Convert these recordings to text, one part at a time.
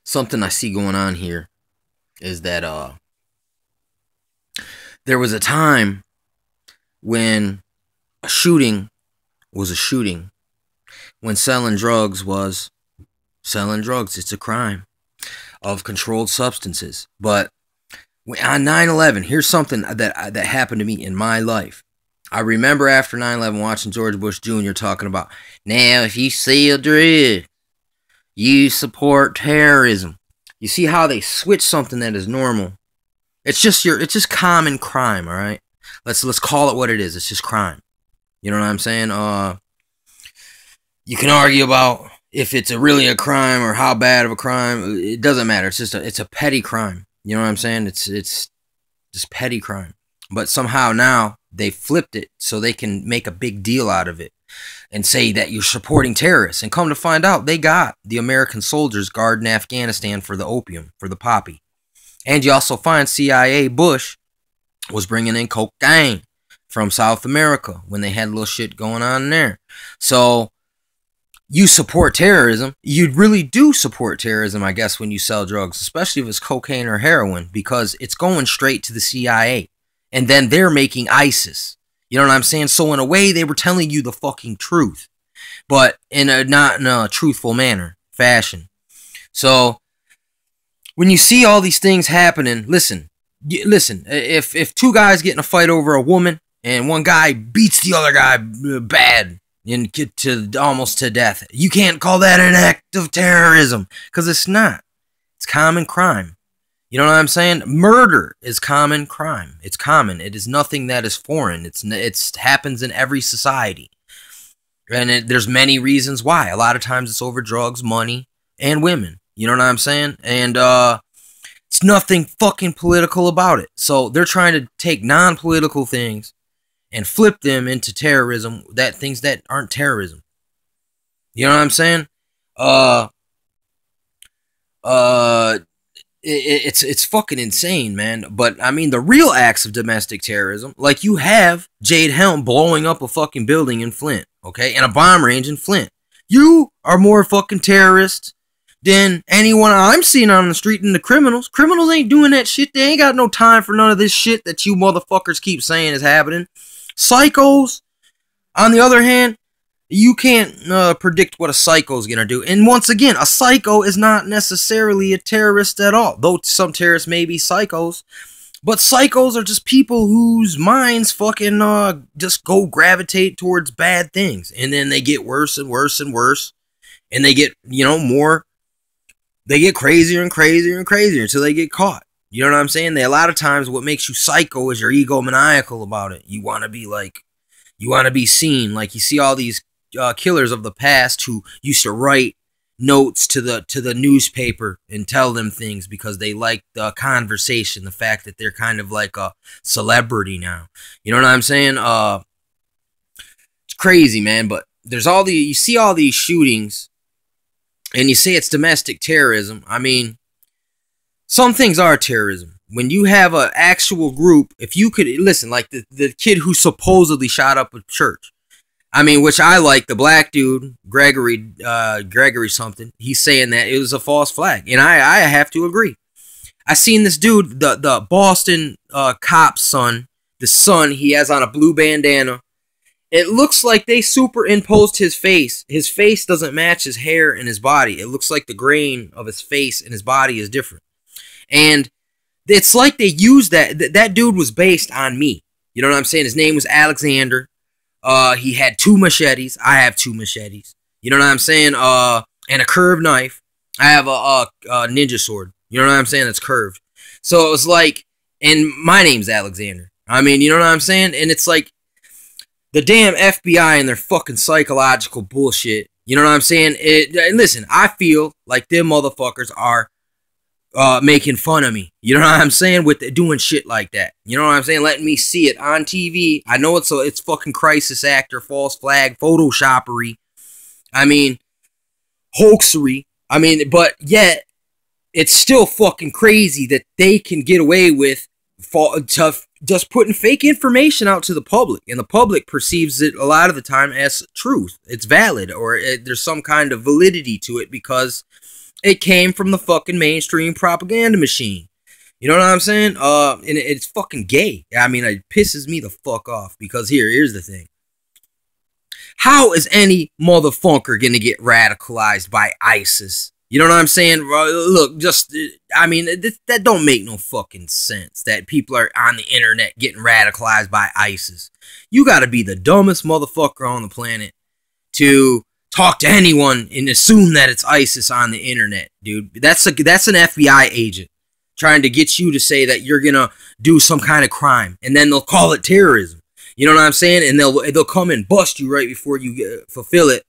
something I see going on here is that there was a time when a shooting was a shooting, when selling drugs was selling drugs. It's a crime of controlled substances. But on 9/11, here's something that happened to me in my life. I remember after 9/11 watching George Bush Jr. talking about, now if you sell drugs, you support terrorism. You see how they switch something that is normal. It's just common crime, all right? Let's call it what it is. It's just crime. You know what I'm saying? You can argue about if it's really a crime or how bad of a crime. It doesn't matter. It's a petty crime. You know what I'm saying? It's just petty crime. But somehow now they flipped it so they can make a big deal out of it and say that you're supporting terrorists. And come to find out, they got the American soldiers guarding Afghanistan for the opium, for the poppy. And you also find CIA Bush was bringing in cocaine from South America when they had a little shit going on there. So you support terrorism. You really do support terrorism, I guess, when you sell drugs, especially if it's cocaine or heroin, because it's going straight to the CIA. And then they're making ISIS. You know what I'm saying? So in a way, they were telling you the fucking truth, but not in a truthful fashion. So when you see all these things happening, listen. If two guys get in a fight over a woman and one guy beats the other guy bad and get to almost to death, you can't call that an act of terrorism, because it's not. It's common crime. You know what I'm saying? Murder is common crime. It's common. It is nothing that is foreign. It happens in every society. And there's many reasons why. A lot of times it's over drugs, money, and women. You know what I'm saying? And it's nothing fucking political about it. So they're trying to take non-political things and flip them into terrorism, things that aren't terrorism. You know what I'm saying? It's fucking insane, man. But I mean, the real acts of domestic terrorism, like you have Jade Helm blowing up a fucking building in Flint, okay, and a bomb range in Flint. You are more fucking terrorists than anyone I'm seeing on the street than the criminals. Criminals ain't doing that shit. They ain't got no time for none of this shit that you motherfuckers keep saying is happening. Psychos, on the other hand, you can't predict what a psycho is going to do. And once again, a psycho is not necessarily a terrorist at all. Though some terrorists may be psychos. But psychos are just people whose minds fucking just gravitate towards bad things. And then they get worse and worse and worse. And they get, they get crazier and crazier and crazier until they get caught. You know what I'm saying? A lot of times what makes you psycho is your egomaniacal about it. You want to be seen. Like you see all these killers of the past who used to write notes to the newspaper and tell them things because they like the conversation, the fact that they're kind of like a celebrity now. You know what I'm saying? It's crazy, man. But you see all these shootings, and you say it's domestic terrorism. I mean, some things are terrorism. When you have an actual group, if you could listen, like the kid who supposedly shot up a church. I mean, which I like, the black dude, Gregory something. He's saying that it was a false flag. And I have to agree. I seen this dude, the Boston cop's son, the son, he has on a blue bandana. It looks like they superimposed his face. His face doesn't match his hair and his body. It looks like the grain of his face and his body is different. And it's like they used that dude was based on me. You know what I'm saying? His name was Alexander. He had 2 machetes. I have 2 machetes. You know what I'm saying? And a curved knife. I have a ninja sword. You know what I'm saying? That's curved. So it was like, and my name's Alexander. I mean, you know what I'm saying? And it's like the damn FBI and their fucking psychological bullshit. You know what I'm saying? Listen, I feel like them motherfuckers are making fun of me. You know what I'm saying? With doing shit like that. You know what I'm saying? Letting me see it on TV. I know it's fucking crisis actor, false flag, photoshoppery. I mean, hoaxery. I mean, but yet it's still fucking crazy that they can get away with just putting fake information out to the public, and the public perceives it a lot of the time as truth. It's valid, or there's some kind of validity to it because It came from the fucking mainstream propaganda machine. You know what I'm saying? And it's fucking gay. I mean, it pisses me the fuck off because here's the thing. How is any motherfucker gonna get radicalized by ISIS? You know what I'm saying? Look, I mean, that don't make no fucking sense that people are on the internet getting radicalized by ISIS. You gotta be the dumbest motherfucker on the planet to talk to anyone and assume that it's ISIS on the internet, dude. That's an FBI agent trying to get you to say that you're gonna do some kind of crime, and then they'll call it terrorism. You know what I'm saying? And they'll come and bust you right before you fulfill it.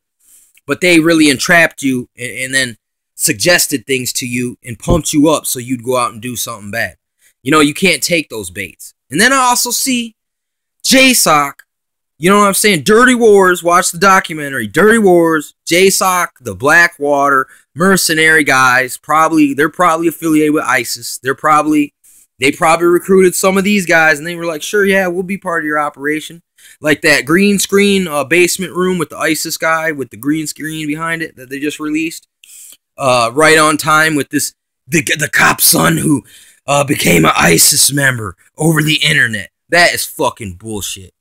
But they really entrapped you and then suggested things to you and pumped you up so you'd go out and do something bad. You know, you can't take those baits. And then I also see JSOC. You know what I'm saying? Dirty Wars. Watch the documentary. Dirty Wars. JSOC, the Blackwater mercenary guys. They're probably affiliated with ISIS. They probably recruited some of these guys, and they were like, sure, yeah, we'll be part of your operation. Like that green screen basement room with the ISIS guy with the green screen behind it that they just released. Right on time with the cop's son who became an ISIS member over the internet. That is fucking bullshit.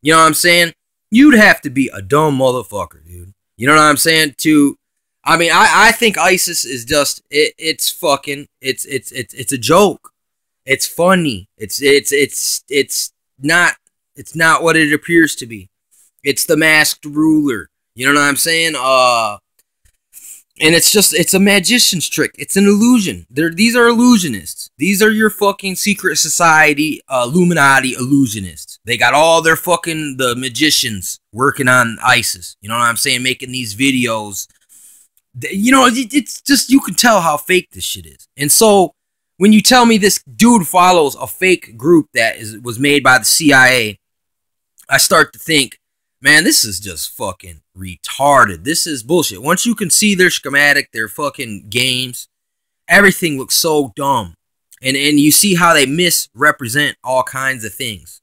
You know what I'm saying? You'd have to be a dumb motherfucker, dude. You know what I'm saying? I think ISIS is just it's a joke. It's funny. It's not what it appears to be. It's the masked ruler. You know what I'm saying? And it's a magician's trick. It's an illusion. These are illusionists. These are your fucking secret society Illuminati illusionists. They got all their the magicians working on ISIS. You know what I'm saying? Making these videos. You know, it's just, you can tell how fake this shit is. And so when you tell me this dude follows a fake group that was made by the CIA, I start to think, man, this is just fucking retarded. This is bullshit. Once you can see their schematic, their fucking games, everything looks so dumb. And you see how they misrepresent all kinds of things.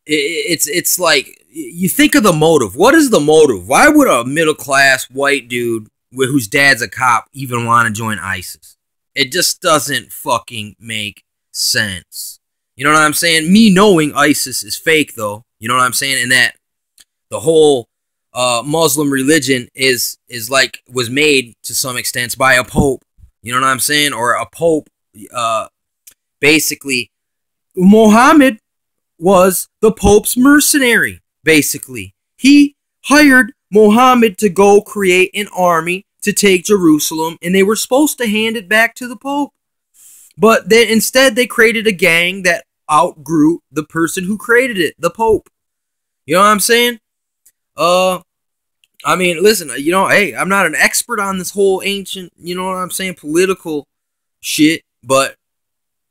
It's like, you think of the motive. What is the motive? Why would a middle-class white dude whose dad's a cop even want to join ISIS? It just doesn't fucking make sense. You know what I'm saying? Me knowing ISIS is fake, though. You know what I'm saying? And that the whole Muslim religion was made to some extent by a pope. You know what I'm saying? Or a pope, basically, Muhammad was the pope's mercenary, basically. He hired Muhammad to go create an army to take Jerusalem, and they were supposed to hand it back to the pope. But then instead they created a gang that outgrew the person who created it, the pope. You know what I'm saying? I mean, listen, you know, hey, I'm not an expert on this whole ancient, you know what I'm saying, political shit, but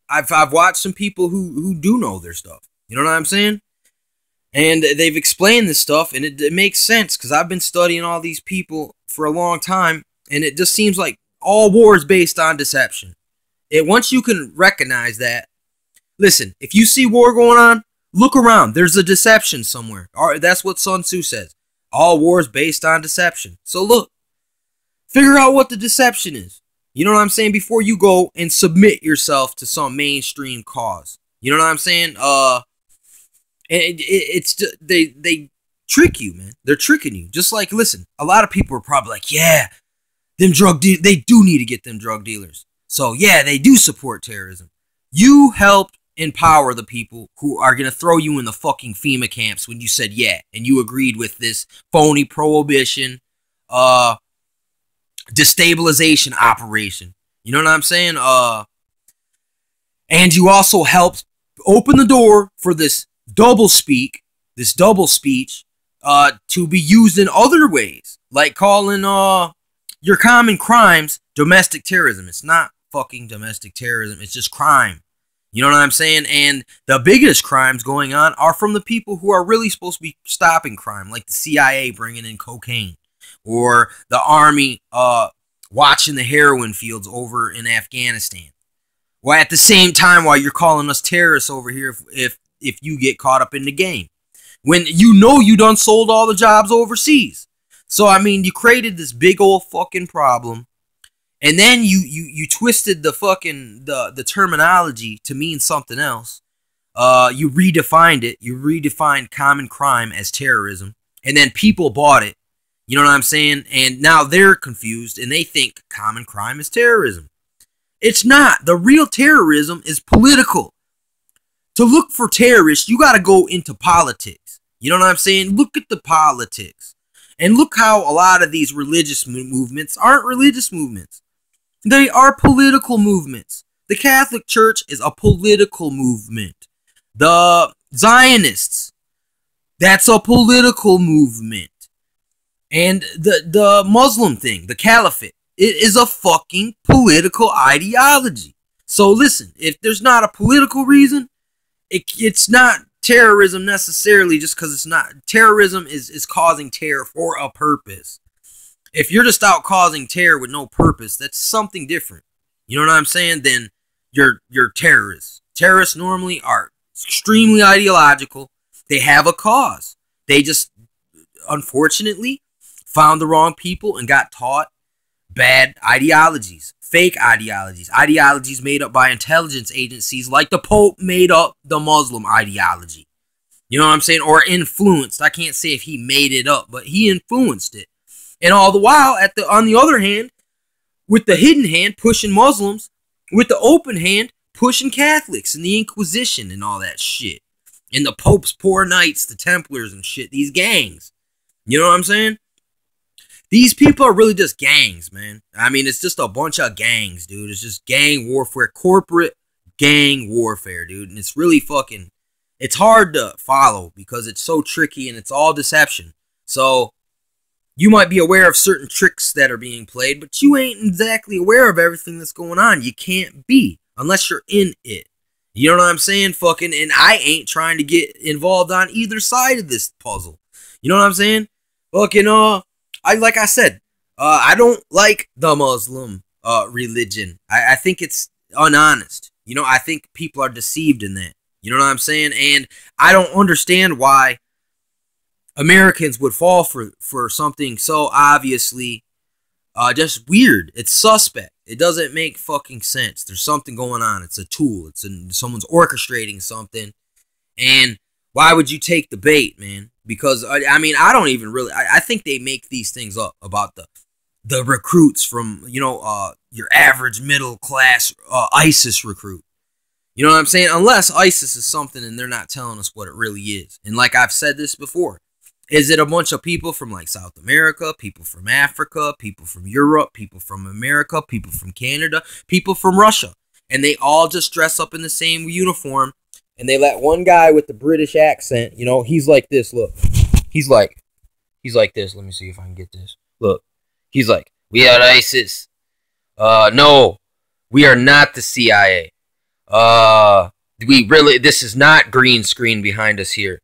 I've watched some people who do know their stuff. You know what I'm saying? And they've explained this stuff, and it makes sense, because I've been studying all these people for a long time, and it just seems like all war is based on deception. Once you can recognize that, listen, if you see war going on, look around. There's a deception somewhere. That's what Sun Tzu says. All war is based on deception. So look, figure out what the deception is. You know what I'm saying? Before you go and submit yourself to some mainstream cause. You know what I'm saying? It's just, they trick you, man. They're tricking you. Just like, listen, a lot of people are probably like, yeah, they do need to get them drug dealers. So yeah, they do support terrorism. You helped empower the people who are going to throw you in the fucking FEMA camps when you said yeah, and you agreed with this phony prohibition, destabilization operation. You know what I'm saying? And you also helped open the door for this double speech, to be used in other ways, like calling your common crimes domestic terrorism. It's not fucking domestic terrorism. It's just crime. You know what I'm saying? And the biggest crimes going on are from the people who are really supposed to be stopping crime, like the CIA bringing in cocaine, or the army watching the heroin fields over in Afghanistan. Well, at the same time, while you're calling us terrorists over here, if you get caught up in the game, when you know you done sold all the jobs overseas. So I mean, you created this big old fucking problem, and then you twisted the fucking the terminology to mean something else. You redefined it. You redefined common crime as terrorism, and then people bought it. You know what I'm saying? And now they're confused, and they think common crime is terrorism. It's not. The real terrorism is political. To look for terrorists, you got to go into politics. You know what I'm saying? Look at the politics. And look how a lot of these religious movements aren't religious movements. They are political movements. The Catholic Church is a political movement. The Zionists, that's a political movement. And the Muslim thing, the Caliphate, it is a fucking political ideology. So listen, if there's not a political reason, it's not terrorism necessarily just because it's not. Terrorism is causing terror for a purpose. If you're just out causing terror with no purpose, that's something different. You know what I'm saying? Then you're terrorists. Terrorists normally are extremely ideological. They have a cause. They just, unfortunately, found the wrong people and got taught bad ideologies. Fake ideologies. Ideologies made up by intelligence agencies like the Pope made up the Muslim ideology. You know what I'm saying? Or influenced. I can't say if he made it up, but he influenced it. And all the while, on the other hand, with the hidden hand pushing Muslims, with the open hand pushing Catholics and the Inquisition and all that shit. And the Pope's poor knights, the Templars and shit, these gangs. You know what I'm saying? These people are really just gangs, man. I mean, it's just a bunch of gangs, dude. It's just gang warfare, corporate gang warfare, dude. And it's really fucking, it's hard to follow because it's so tricky and it's all deception. So, you might be aware of certain tricks that are being played, but you ain't exactly aware of everything that's going on. You can't be, unless you're in it. You know what I'm saying? Fucking, and I ain't trying to get involved on either side of this puzzle. You know what I'm saying? Fucking, like I said, I don't like the Muslim religion. I think it's unhonest. You know, I think people are deceived in that. You know what I'm saying? And I don't understand why Americans would fall for something so obviously just weird. It's suspect. It doesn't make fucking sense. There's something going on. It's a tool. Someone's orchestrating something. And why would you take the bait, man? Because, I mean, I don't even really... I think they make these things up about the recruits from, you know, your average middle-class ISIS recruit. You know what I'm saying? Unless ISIS is something and they're not telling us what it really is. And like I've said this before, is it a bunch of people from, like, South America, people from Africa, people from Europe, people from America, people from Canada, people from Russia? And they all just dress up in the same uniform. And they let one guy with the British accent, you know, he's like this, look. He's like this. Let me see if I can get this. Look. He's like, we are ISIS. No, we are not the CIA. This is not green screen behind us here.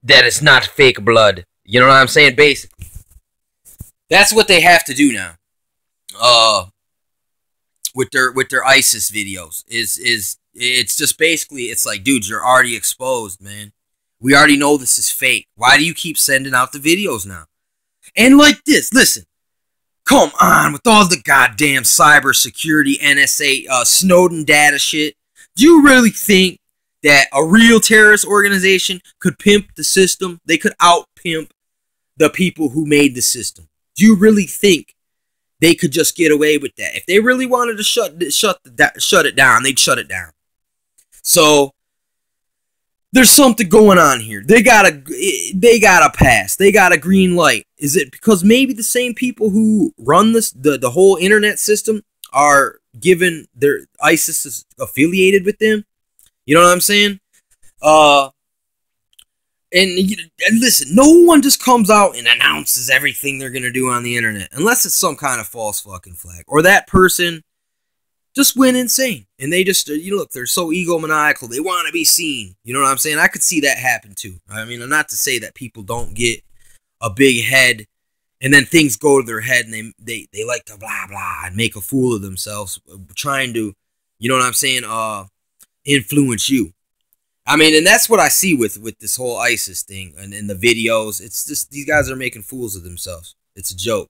That is not fake blood. You know what I'm saying? Basically. That's what they have to do now. With their ISIS videos it's just basically, it's like, dude, you're already exposed, man. We already know this is fake. Why do you keep sending out the videos now? And like this, listen, come on, with all the goddamn cybersecurity, NSA, Snowden data shit, do you really think that a real terrorist organization could pimp the system? They could out-pimp the people who made the system. Do you really think they could just get away with that? If they really wanted to shut it down, they'd shut it down. So there's something going on here. They got a pass. They got a green light. Is it because maybe the same people who run this the whole internet system are given their ISIS is affiliated with them? You know what I'm saying? And listen, no one just comes out and announces everything they're going to do on the internet. Unless it's some kind of false fucking flag. Or that person just went insane. And they just, you know, look, they're so egomaniacal. They want to be seen. You know what I'm saying? I could see that happen too. I mean, not to say that people don't get a big head and then things go to their head and they like to blah, blah, and make a fool of themselves. Trying to, you know what I'm saying, influence you. I mean, and that's what I see with this whole ISIS thing and in the videos. It's just, these guys are making fools of themselves. It's a joke.